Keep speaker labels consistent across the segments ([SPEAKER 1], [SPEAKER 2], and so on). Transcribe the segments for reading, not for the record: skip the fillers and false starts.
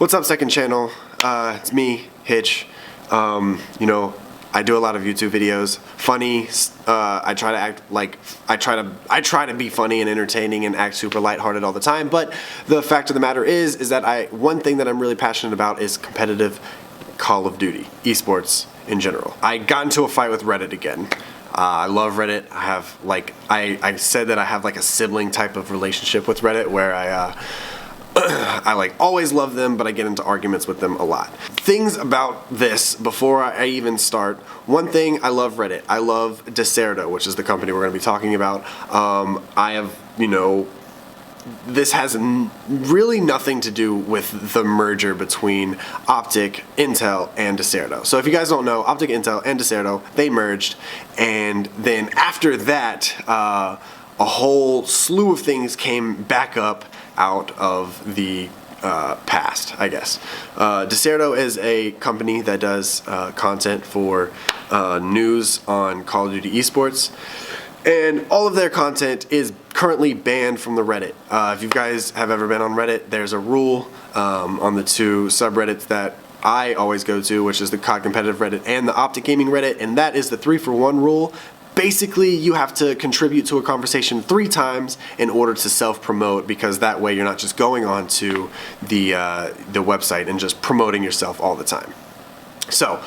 [SPEAKER 1] What's up, second channel? It's me, Hitch. I do a lot of YouTube videos. Funny. I try to act like I try to be funny and entertaining and act super lighthearted all the time. But the fact of the matter is that one thing that I'm really passionate about is competitive Call of Duty, esports in general. I got into a fight with Reddit again. I love Reddit. I said that I have like a sibling type of relationship with Reddit where I like always love them, but I get into arguments with them a lot. Things about this before I even start. One thing, I love Reddit. I love Dexerto, which is the company we're going to be talking about. This has really nothing to do with the merger between Optic, Intel, and Dexerto. So if you guys don't know, Optic, Intel, and Dexerto, they merged, and then after that, a whole slew of things came back up out of the past, I guess. Dexerto is a company that does content for news on Call of Duty esports, and all of their content is currently banned from the Reddit. If you guys have ever been on Reddit, there's a rule on the two subreddits that I always go to, which is the COD Competitive Reddit and the Optic Gaming Reddit, and that is the 3-for-1 rule. Basically, you have to contribute to a conversation 3 times in order to self-promote, because that way you're not just going on to the website and just promoting yourself all the time. So,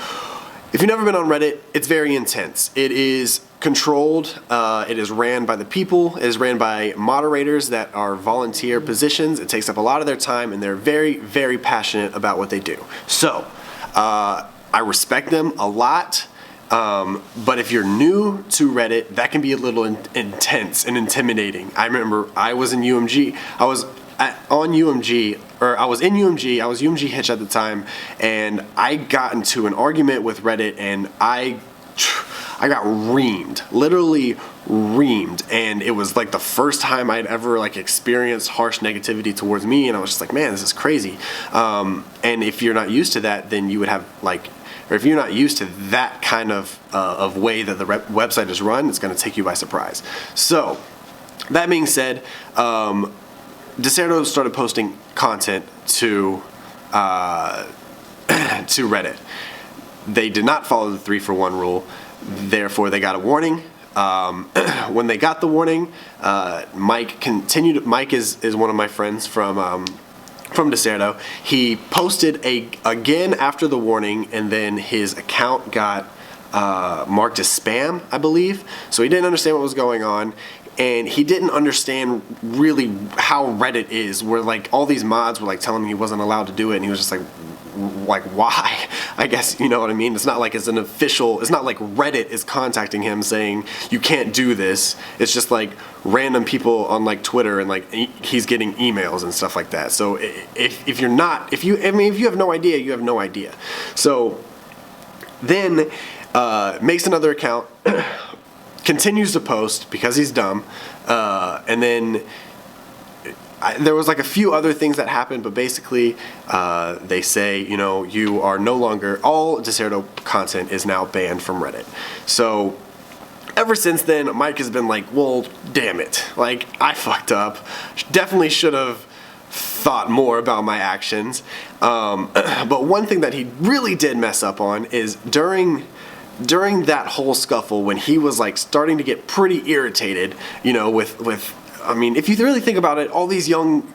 [SPEAKER 1] if you've never been on Reddit, it's very intense. It is controlled, it is ran by the people, it is ran by moderators that are volunteer positions. It takes up a lot of their time, and they're very, very passionate about what they do. So, I respect them a lot. But if you're new to Reddit, that can be a little intense and intimidating. I remember I was in UMG, I was in UMG, I was UMG Hitch at the time, and I got into an argument with Reddit, and I got reamed, literally reamed, and it was like the first time I'd ever like experienced harsh negativity towards me, and I was just like, man, this is crazy. And if you're not used to that, then you would have or if you're not used to that kind of way that the website is run, it's going to take you by surprise. So, that being said, Dexerto started posting content to Reddit. They did not follow the 3-for-1 rule, therefore they got a warning. When they got the warning, Mike continued. Mike is one of my friends from Dexerto. He posted again after the warning, and then his account got marked as spam, I believe. So he didn't understand what was going on, and he didn't understand really how Reddit is, where like all these mods were like telling him he wasn't allowed to do it, and he was just like why? I guess you know what I mean. It's not like it's an official, it's not like Reddit is contacting him saying you can't do this. It's just like random people on like Twitter, and like he's getting emails and stuff like that. So if you have no idea, you have no idea. So then makes another account, continues to post because he's dumb, and then there was like a few other things that happened, but basically they say, you are no longer, all Dexerto content is now banned from Reddit. So ever since then, Mike has been like, well, damn it, like I fucked up, definitely should have thought more about my actions. But one thing that he really did mess up on is during that whole scuffle, when he was like starting to get pretty irritated, I mean, if you really think about it, all these young,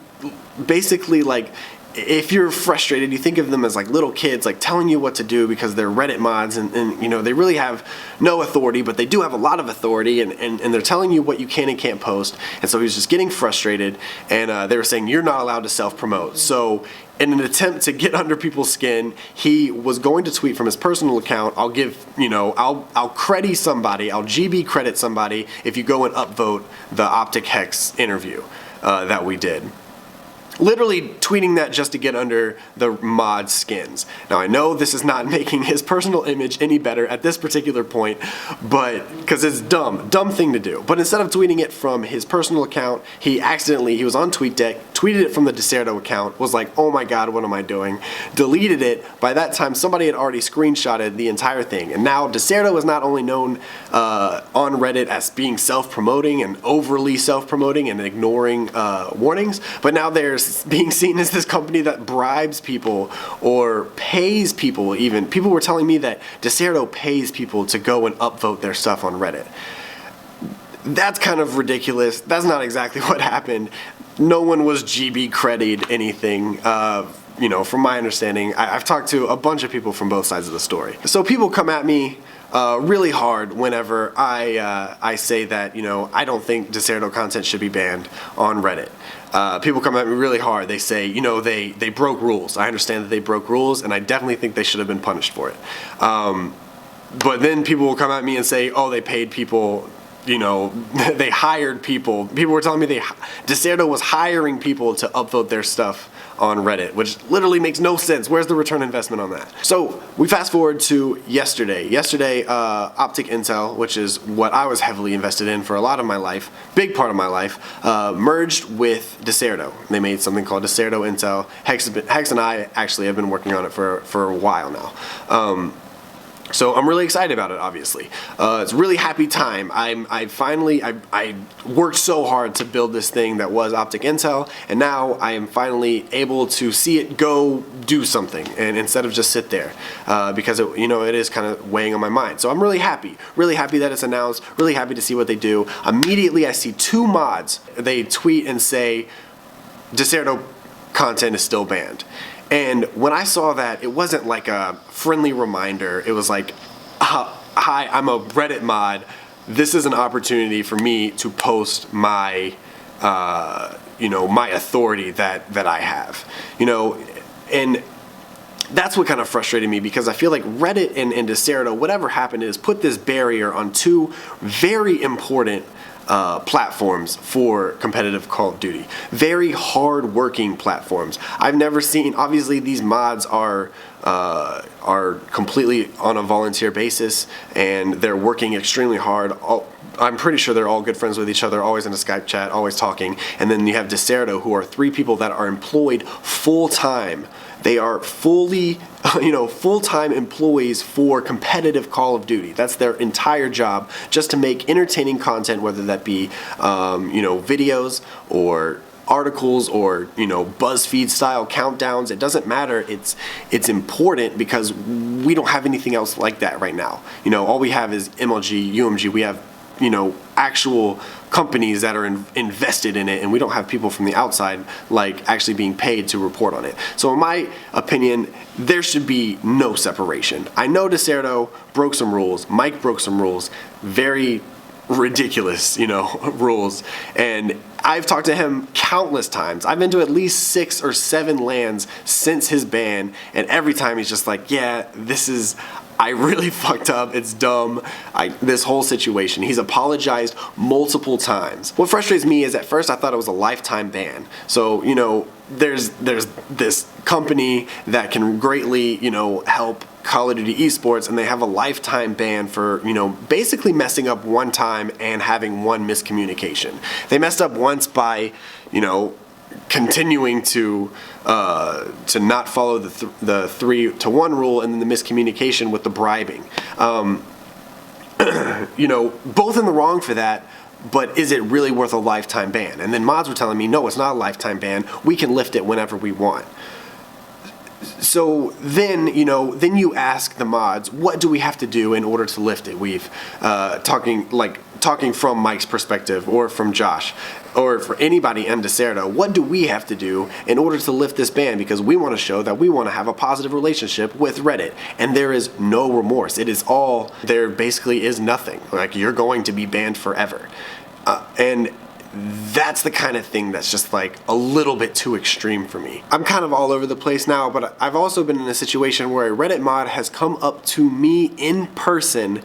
[SPEAKER 1] basically, like, if you're frustrated, you think of them as like little kids, like telling you what to do because they're Reddit mods, and they really have no authority, but they do have a lot of authority, and they're telling you what you can and can't post. And so he was just getting frustrated, and they were saying you're not allowed to self-promote. So in an attempt to get under people's skin, he was going to tweet from his personal account, I'll credit somebody, I'll GB credit somebody if you go and upvote the Optic Hex interview that we did. Literally tweeting that just to get under the mod skins. Now I know this is not making his personal image any better at this particular point, but because it's dumb thing to do. But instead of tweeting it from his personal account, he was on TweetDeck, tweeted it from the Dexerto account, was like, oh my god, what am I doing? Deleted it. By that time, somebody had already screenshotted the entire thing. And now Dexerto is not only known on Reddit as being self-promoting and overly self-promoting and ignoring warnings, but now they're being seen as this company that bribes people or pays people even. People were telling me that Dexerto pays people to go and upvote their stuff on Reddit. That's kind of ridiculous. That's not exactly what happened. No one was GB credited anything. From my understanding, I've talked to a bunch of people from both sides of the story. So people come at me really hard whenever I say that, I don't think Dexerto content should be banned on Reddit. People come at me really hard. They say, they broke rules. I understand that they broke rules, and I definitely think they should have been punished for it. But then people will come at me and say, oh, they paid people, they hired people. People were telling me Dexerto was hiring people to upvote their stuff on Reddit, which literally makes no sense. Where's the return investment on that? So we fast forward to yesterday. Yesterday, Optic Intel, which is what I was heavily invested in for a lot of my life, big part of my life, merged with Dexerto. They made something called Dexerto Intel. Hex and I actually have been working on it for a while now. So I'm really excited about it, obviously. It's a really happy time. I worked so hard to build this thing that was Optic Intel, and now I am finally able to see it go do something, and instead of just sit there, because it is kind of weighing on my mind. So I'm really happy that it's announced, really happy to see what they do. Immediately I see two mods. They tweet and say, Dexerto content is still banned. And when I saw that, it wasn't like a friendly reminder. It was like, hi, I'm a Reddit mod. This is an opportunity for me to post my, my authority that I have. And that's what kind of frustrated me, because I feel like Reddit and Dexerto, whatever happened, is put this barrier on two very important platforms for competitive Call of Duty. Very hard-working platforms. I've never seen. Obviously, these mods are completely on a volunteer basis, and they're working extremely hard. I'm pretty sure they're all good friends with each other, always in a Skype chat, always talking. And then you have Dexerto, who are three people that are employed full-time. They are fully, full-time employees for competitive Call of Duty. That's their entire job, just to make entertaining content, whether that be, videos or articles or, BuzzFeed style countdowns. It doesn't matter. It's important because we don't have anything else like that right now. All we have is MLG, UMG. We have, actual companies that are invested in it, and we don't have people from the outside like actually being paid to report on it. So in my opinion, there should be no separation. I know Dexerto broke some rules, Mike broke some rules, very ridiculous, rules, and I've talked to him countless times. I've been to at least 6 or 7 LANs since his ban, and every time he's just like, yeah, I really fucked up, it's dumb, this whole situation. He's apologized multiple times. What frustrates me is, at first I thought it was a lifetime ban. So, there's this company that can greatly, help Call of Duty esports, and they have a lifetime ban for, basically messing up one time and having one miscommunication. They messed up once by, continuing to not follow the 3-to-1 rule, and then the miscommunication with the bribing. Both in the wrong for that, but is it really worth a lifetime ban? And then mods were telling me, no, it's not a lifetime ban. We can lift it whenever we want. So then, then you ask the mods, what do we have to do in order to lift it? We've talking from Mike's perspective, or from Josh, or for anybody in Dexerto, what do we have to do in order to lift this ban? Because we want to show that we want to have a positive relationship with Reddit, and there is no remorse. It is all, there basically is nothing. Like, you're going to be banned forever. And that's the kind of thing that's just like a little bit too extreme for me. I'm kind of all over the place now, but I've also been in a situation where a Reddit mod has come up to me in person,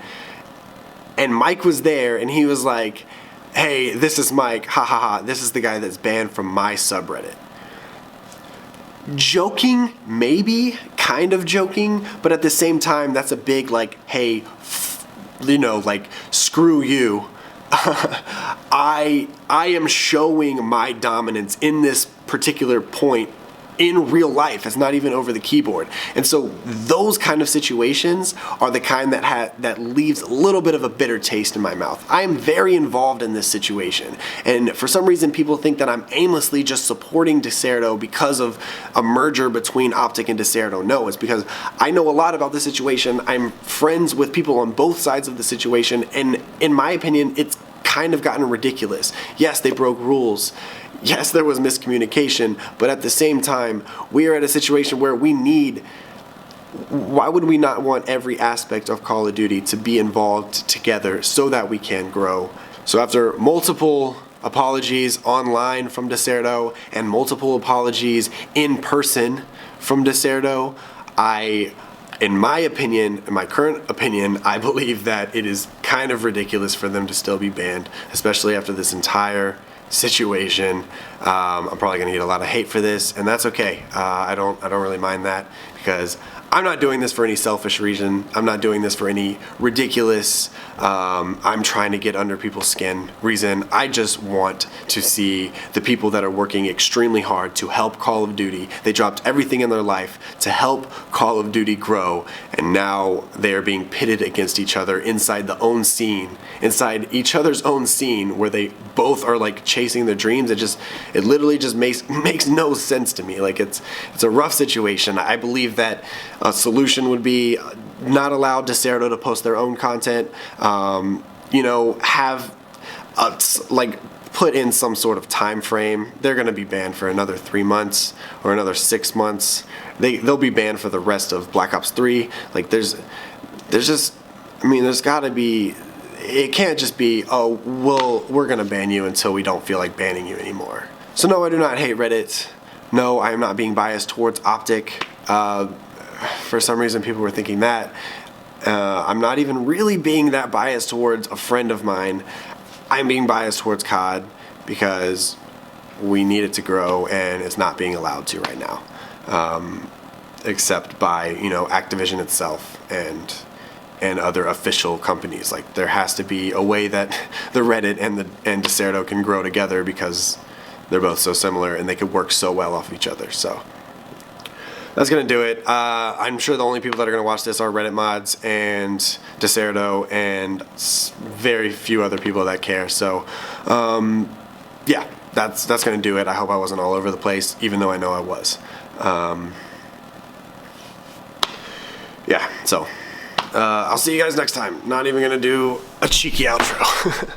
[SPEAKER 1] and Mike was there, and he was like, hey, this is Mike, ha ha ha, this is the guy that's banned from my subreddit. Joking, maybe, kind of joking, but at the same time, that's a big, like, hey, screw you, I am showing my dominance in this particular point in real life. It's not even over the keyboard. And so those kind of situations are the kind that leaves a little bit of a bitter taste in my mouth. I am very involved in this situation. And for some reason, people think that I'm aimlessly just supporting Dexerto because of a merger between Optic and Dexerto. No, it's because I know a lot about the situation. I'm friends with people on both sides of the situation. And in my opinion, it's kind of gotten ridiculous. Yes, they broke rules. Yes, there was miscommunication, but at the same time, we are at a situation where why would we not want every aspect of Call of Duty to be involved together so that we can grow? So after multiple apologies online from Dexerto and multiple apologies in person from Dexerto, in my current opinion, I believe that it is kind of ridiculous for them to still be banned, especially after this entire situation. I'm probably gonna get a lot of hate for this, and that's okay. I don't really mind that, because I'm not doing this for any selfish reason. I'm not doing this for any ridiculous, I'm trying to get under people's skin reason. I just want to see the people that are working extremely hard to help Call of Duty. They dropped everything in their life to help Call of Duty grow, and now they are being pitted against each other inside inside each other's own scene, where they both are like chasing their dreams. It literally just makes no sense to me. Like, it's a rough situation. I believe that a solution would be not allow Dexerto to post their own content. Put in some sort of time frame. They're going to be banned for another 3 months or another 6 months. They'll be banned for the rest of Black Ops 3. Like, there's got to be. It can't just be, oh, we're going to ban you until we don't feel like banning you anymore. So no, I do not hate Reddit. No, I am not being biased towards Optic. For some reason, people were thinking that. I'm not even really being that biased towards a friend of mine. I'm being biased towards COD because we need it to grow, and it's not being allowed to right now. Except by, Activision itself and other official companies. Like, there has to be a way that the Reddit and Dexerto can grow together, because they're both so similar and they could work so well off each other. So that's gonna do it. I'm sure the only people that are gonna watch this are Reddit mods and Dexerto, and very few other people that care. So yeah, that's gonna do it. I hope I wasn't all over the place, even though I know I was. Yeah, so I'll see you guys next time. Not even gonna do a cheeky outro.